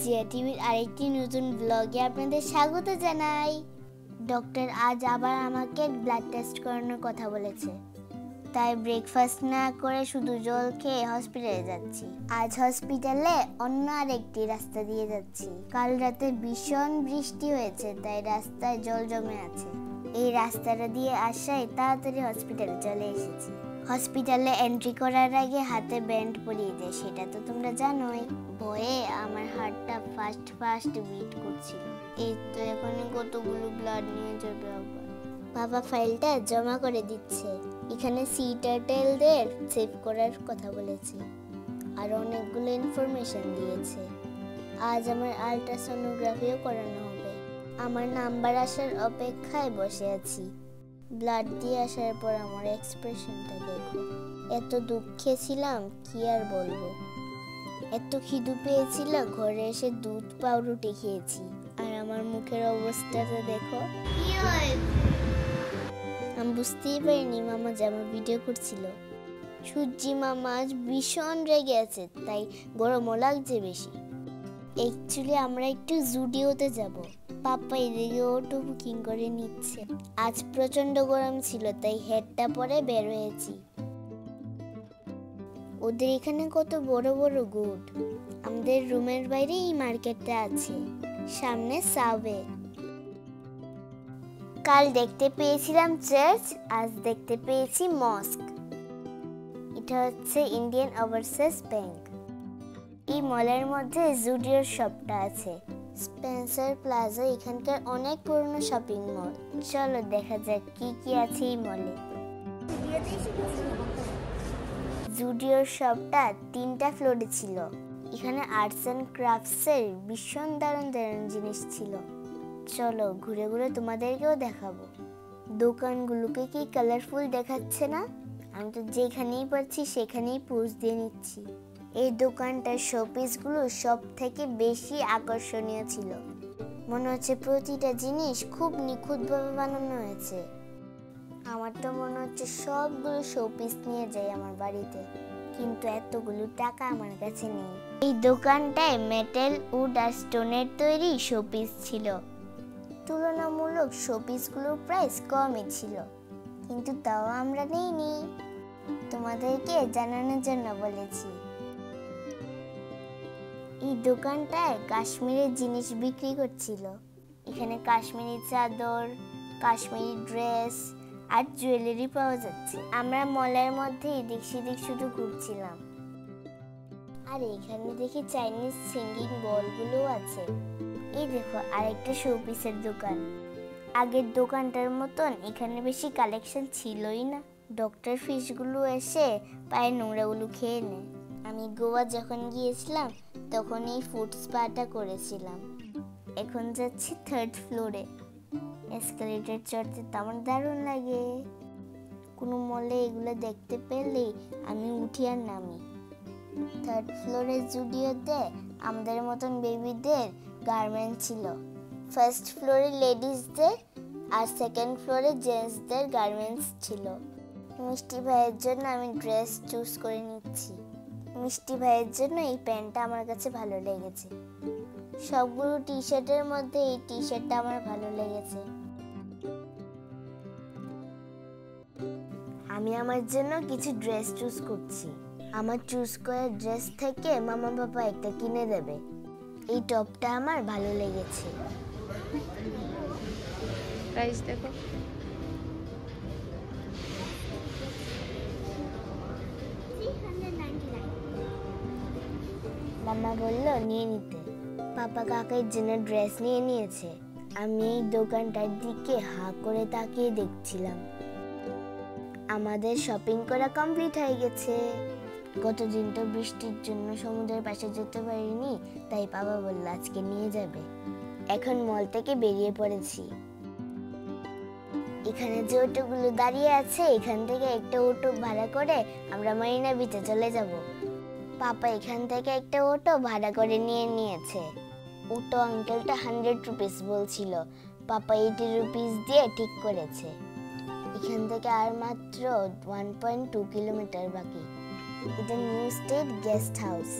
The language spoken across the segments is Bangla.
জিয়া টিভির আরেকটি নতুন ব্লগে আপনাদের স্বাগত জানাই। ডক্টর আজ আবার আমাকে ব্লাড টেস্ট করানোর কথা বলেছে, তাই ব্রেকফাস্ট না করে শুধু জল খেয়ে হসপিটালে যাচ্ছি। আজ হসপিটালে অন্য আরেকটি রাস্তা দিয়ে যাচ্ছি। কাল রাতে ভীষণ বৃষ্টি হয়েছে, তাই রাস্তায় জল জমে আছে। এই রাস্তাটা দিয়ে আসায় তাড়াতাড়ি হসপিটালে চলে এসেছি। হসপিটালে এন্ট্রি করার আগে হাতে ব্যান্ড পরিয়ে দেয়, সেটা তো তোমরা জানোই। ভয়ে আমার হার্টটা ফাস্ট বিট করছিল। এই তো এখনই কতগুলো ব্লাড নিয়ে যাবে আবার। বাবা ফাইলটা জমা করে দিচ্ছে। এখানে সি টার্টেলদের সেভ করার কথা বলেছে আর অনেকগুলো ইনফরমেশন দিয়েছে। আজ আমার আল্ট্রাসোনোগ্রাফিও করানো হবে। আমার নাম্বার আসার অপেক্ষায় বসে আছি। ব্লাড দিয়ে আসার পর আমার এক্সপ্রেশনটা দেখো। এত দুঃখে ছিলাম কি আর বলবো। এত খিদু পেয়েছিল, ঘরে এসে দুধ পাউরুটি খেয়েছি। আর আমার মুখের অবস্থাটা দেখো। আমি বুঝতেই পারিনি মামা যে আমার ভিডিও করছিল। সূর্যি মামা আজ ভীষণ রেগে আছে, তাই গরমও লাগছে বেশি। অ্যাকচুয়ালি আমরা একটু জুডিওতে যাব। পাপা এদিকে অটো বুকিং করে নিচ্ছে। আজ প্রচন্ড গরম ছিল, তাই হেডটা পরে বের হয়েছি। ওদের এখানে কত বড় বড় গুড। আমাদের রুমের বাইরে এই মার্কেটটা আছে, সামনে সাবওয়ে। কাল দেখতে পেয়েছিলাম চার্চ, আজ দেখতে পেয়েছি মস্ক। এটা হচ্ছে ইন্ডিয়ান ওভারসিজ ব্যাংক। এই মলের মধ্যে জুডিওর শপটা আছে। স্পেন্সার প্লাজা এখানকার অনেক পুরনো শপিং মল। চলো দেখা যাক কি কি আছে এই মলে। জুডিওর শপটা 3টা ফ্লোরে ছিল। এখানে আর্টস এন্ড ক্রাফটসের ভীষণ দারুণ জিনিস ছিল। চলো ঘুরে ঘুরে তোমাদেরকেও দেখাবো। দোকানগুলোকে কি কালারফুল দেখাচ্ছে না? আমি তো যেখানেই পাচ্ছি সেখানেই পোজ দিয়ে নিচ্ছি। এই দোকানটার শোপিসগুলো সব থেকে বেশি আকর্ষণীয় ছিল। মনে হচ্ছে প্রতিটা জিনিস খুব নিখুঁতভাবে বানানো হয়েছে। আমার তো মনে হচ্ছে সবগুলো শোপিস নিয়ে যাই আমার বাড়িতে, কিন্তু এতগুলো টাকা আমার কাছে নেই। এই দোকানটায় মেটাল, উড আর স্টোনের তৈরি শোপিস ছিল। তুলনামূলক শোপিসগুলোর প্রাইস কমই ছিল, কিন্তু তাও আমরা নিইনি। তোমাদেরকে জানানোর জন্য বলেছি। এই দোকানটায় কাশ্মীরের জিনিস বিক্রি করছিল। এখানে কাশ্মীরি চাদর, কাশ্মীরি ড্রেস আর জুয়েলারি পাওয়া যাচ্ছে। আমরা মলের মধ্যে এদিক সেদিক শুধু ঘুরছিলাম। আর এখানে দেখি চাইনিজ সিঙ্গিং বলগুলো আছে। এই দেখো আরেকটা শোপিসের দোকান। আগের দোকানটার মতন এখানে বেশি কালেকশন ছিলই না। ডক্টর ফিশগুলো এসে পায়ের নোংরাগুলো খেয়ে নেয়। আমি গোয়া যখন গিয়েছিলাম তখন এই ফুড স্পাটা করেছিলাম। এখন যাচ্ছি 3rd ফ্লোরে। এসকেলেটর চড়তে তো আমার দারুণ লাগে। কোনো মলে এগুলো দেখতে পেলে আমি উঠি আর নামি। 3rd ফ্লোরে জুডিওতে আমাদের মতন বেবিদের গার্মেন্ট ছিল। 1st ফ্লোরে লেডিসদের আর 2nd ফ্লোরে জেন্টসদের গার্মেন্টস ছিল। মিষ্টি ভাইয়ের জন্য আমি ড্রেস চুজ করে নিচ্ছি। মিষ্টি ভাইয়ের জন্য এই প্যান্টটা আমার কাছে ভালো লেগেছে। সবগুলো টি শার্টের মধ্যে এই টি শার্টটা আমার ভালো লেগেছে। আমি আমার জন্য কিছু ড্রেস চুজ করছি। আমার চুজ করা ড্রেস থেকে মামা বাবা একটা কিনে দেবে। এই টপটা আমার ভালো লেগেছে। প্রাইস দেখো। মামা বলল নিয়ে নিতে। পাপা কাকার জন্য ড্রেস নিয়ে নিয়েছে। আমি এই দোকানটার দিকে হা করে তাকিয়ে দেখছিলাম। আমাদের শপিং করা কমপ্লিট হয়ে গেছে। গতদিন তো বৃষ্টির জন্য সমুদ্রের পাশে যেতে পারিনি, তাই বাবা বলল আজকে নিয়ে যাবে। এখন মল থেকে বেরিয়ে পড়েছি। এখানে যে অটোগুলো দাঁড়িয়ে আছে, এখান থেকে একটা অটো ভাড়া করে আমরা মারিনা বিচে চলে যাব। পাপা এখান থেকে একটা অটো ভাড়া করে নিয়েছে। অটো আঙ্কেলটা 100 রুপিস বলছিল। পাপা 80 রুপিস দিয়ে ঠিক করেছে। এখান থেকে আর মাত্র 1.2 কিলোমিটার বাকি। এটা নিউ স্টেট গেস্ট হাউস।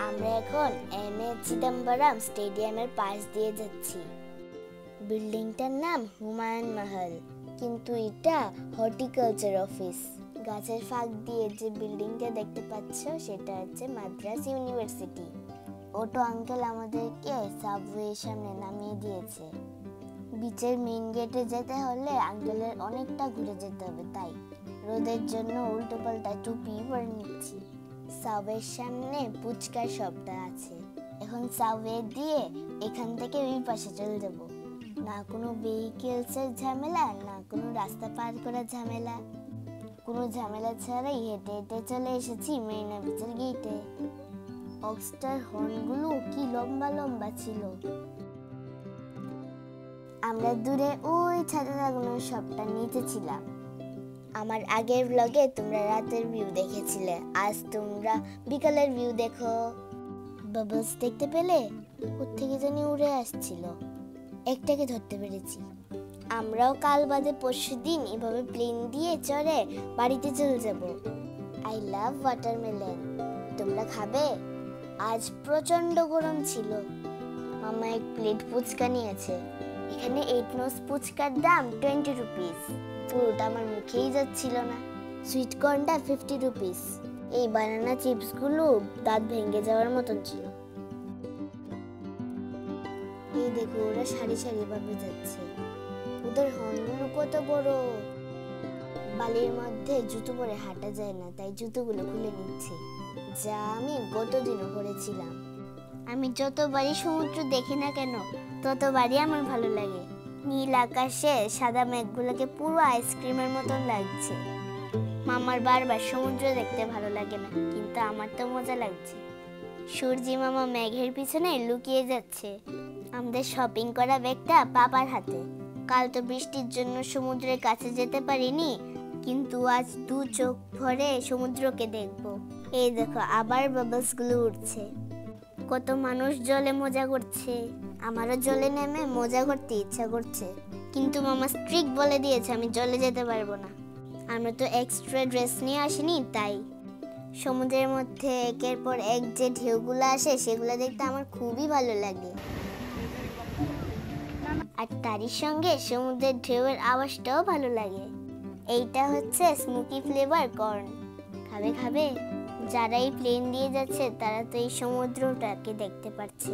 আমরা এখন এম.এ. চিদম্বরম স্টেডিয়ামের পাশ দিয়ে যাচ্ছি। বিল্ডিংটার নাম হুমায়ুন মহল, কিন্তু এটা হর্টিকালচার অফিস। গাছের ফাঁক দিয়ে যে বিল্ডিংটা দেখতে পাচ্ছ সেটা হচ্ছে মাদ্রাজ ইউনিভার্সিটি। অটো আঙ্কেল আমাদেরকে সাবওয়ের সামনে নামিয়ে দিয়েছে। বিচের মেইন গেটে যেতে হলে আঙ্কেলের অনেকটা ঘুরে যেতে হবে, তাই রোদের জন্য উল্টো পাল্টা টুপি পরে নিচ্ছি। সাবওয়ের সামনে পুচকার শপটা আছে। এখন সাবওয়ে দিয়ে এখান থেকে ওই পাশে চলে যাব। না কোনো ভেহিকেলসের ঝামেলা, না কোনো রাস্তা পার করার ঝামেলা, কোনো ঝামেলা ছাড়াই হেঁটে হেঁটে চলে এসেছি মেরিনা বিচের গেটে। অক্সটার হর্নগুলো কি লম্বা লম্বা ছিল। আমরা দূরে ওই ছাতা লাগানো শপটার নিচে ছিলাম। আমার আগের ব্লগে তোমরা রাতের ভিউ দেখেছিলে, আজ তোমরা বিকালের ভিউ দেখো। বাবলস দেখতে পেলে? কোত্থেকে জানি উড়ে আসছিল, একটাকে ধরতে পেরেছি। আমরাও কাল বাদে পরশু দিন এভাবে প্লেন দিয়ে চড়ে বাড়িতে চলে যাব। I love watermelon. তোমরা খাবে? আজ প্রচন্ড গরম ছিল। মামা এক প্লেট ফুচকা নিয়েছে। এখানে 8 নোজ ফুচকার দাম 20 রুপিস। পুরোটা আমার মুখেই যাচ্ছিল না। সুইট কর্নটা 50 রুপিস। এই বানানা চিপসগুলো দাঁত ভেঙে যাওয়ার মতন ছিল। এই দেখো, ওরা সারি সারি ভাবে যাচ্ছে। ওদের হর্নগুলো কত বড়। বালির মধ্যে জুতো পরে হাঁটা যায় না, তাই জুতোগুলো খুলে নিচ্ছে, যা আমি গতদিনও করেছিলাম। আমি যতবারই সমুদ্র দেখি না কেন ততবারই আমার ভালো লাগে। নীল আকাশে সাদা মেঘগুলোকে পুরো আইসক্রিমের মতন লাগছে। মামার বারবার সমুদ্র দেখতে ভালো লাগে না, কিন্তু আমার তো মজা লাগছে। সূর্যি মামা মেঘের পিছনে লুকিয়ে যাচ্ছে। আমাদের শপিং করা ব্যাগটা পাপার হাতে। কাল তো বৃষ্টির জন্য সমুদ্রের কাছে যেতে পারিনি, কিন্তু আজ 2 চোখ ভরে সমুদ্রকে দেখব। এই দেখো, আবার বাবলসগুলো উঠছে। কত মানুষ জলে মজা করছে। আমারও জলে নেমে মজা করতে ইচ্ছা করছে, কিন্তু মামা স্ট্রিক্ট বলে দিয়েছে আমি জলে যেতে পারবো না। আমরা তো এক্সট্রা ড্রেস নিয়ে আসিনি, তাই। সমুদ্রের মধ্যে একের পর এক যে ঢেউগুলো আসে সেগুলো দেখতে আমার খুবই ভালো লাগে। আর তারই সঙ্গে সমুদ্রের ঢেউয়ের আওয়াজটাও ভালো লাগে। এইটা হচ্ছে স্মোকি ফ্লেভার কর্ন। খাবে খাবে? যারা এই প্লেন দিয়ে যাচ্ছে তারা তো এই সমুদ্রটাকে দেখতে পাচ্ছে।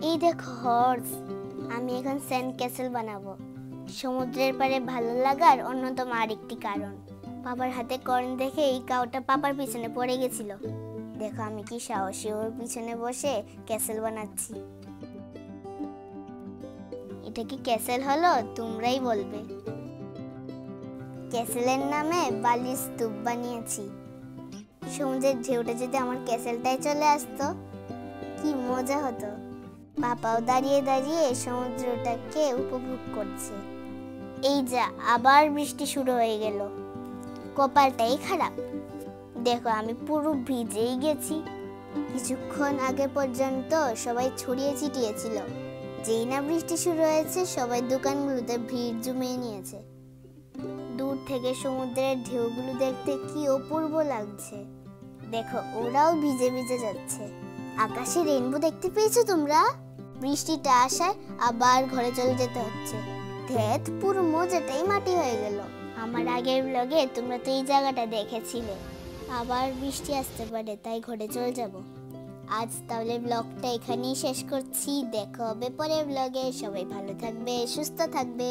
এই দেখো হর্স। আমি এখন স্যান্ড ক্যাসেল বানাবো। সমুদ্রের পাড়ে ভালো লাগার অন্যতম আরেকটি কারণ। পাপার হাতে কর্ন দেখে এই কাউটা পাপার পিছনে পড়ে গেছিল। দেখো আমি কি সাহসী ওর পিছনে বসে ক্যাসেল বানাচ্ছি। এটা কি ক্যাসেল হলো? তোমরাই বলবে। ক্যাসেলের নামে বালির স্তূপ বানিয়েছি। সমুদ্রের ঢেউটা যদি আমার ক্যাসেলটায় চলে আসতো কি মজা হতো। পাপাও দাঁড়িয়ে দাঁড়িয়ে সমুদ্রটাকে উপভোগ করছে। এই যা, আবার বৃষ্টি শুরু হয়ে গেল। কপালটাই খারাপ। দেখো আমি পুরো ভিজেই গেছি। কিছুক্ষণ আগে পর্যন্ত সবাই ছড়িয়ে ছিটিয়ে ছিল। যেই না বৃষ্টি শুরু হয়েছে সবাই দোকানগুলোতে ভিড় জমিয়ে নিয়েছে। দূর থেকে সমুদ্রের ঢেউগুলো দেখতে কি অপূর্ব লাগছে। দেখো ওরাও ভিজে ভিজে যাচ্ছে। আকাশে রেইনবো দেখতে পেয়েছো তোমরা? বৃষ্টিটা আসায় আবার ঘরে চলে যেতে হচ্ছে। ধ্যাত, পুরো মজাটাই মাটি হয়ে গেল। আমার আগের ব্লগে তোমরা তো এই জায়গাটা দেখেছিলে। আবার বৃষ্টি আসতে পারে, তাই ঘরে চলে যাব। আজ তাহলে ব্লগটা এখানেই শেষ করছি। দেখা হবে পরের ব্লগে। সবাই ভালো থাকবে, সুস্থ থাকবে।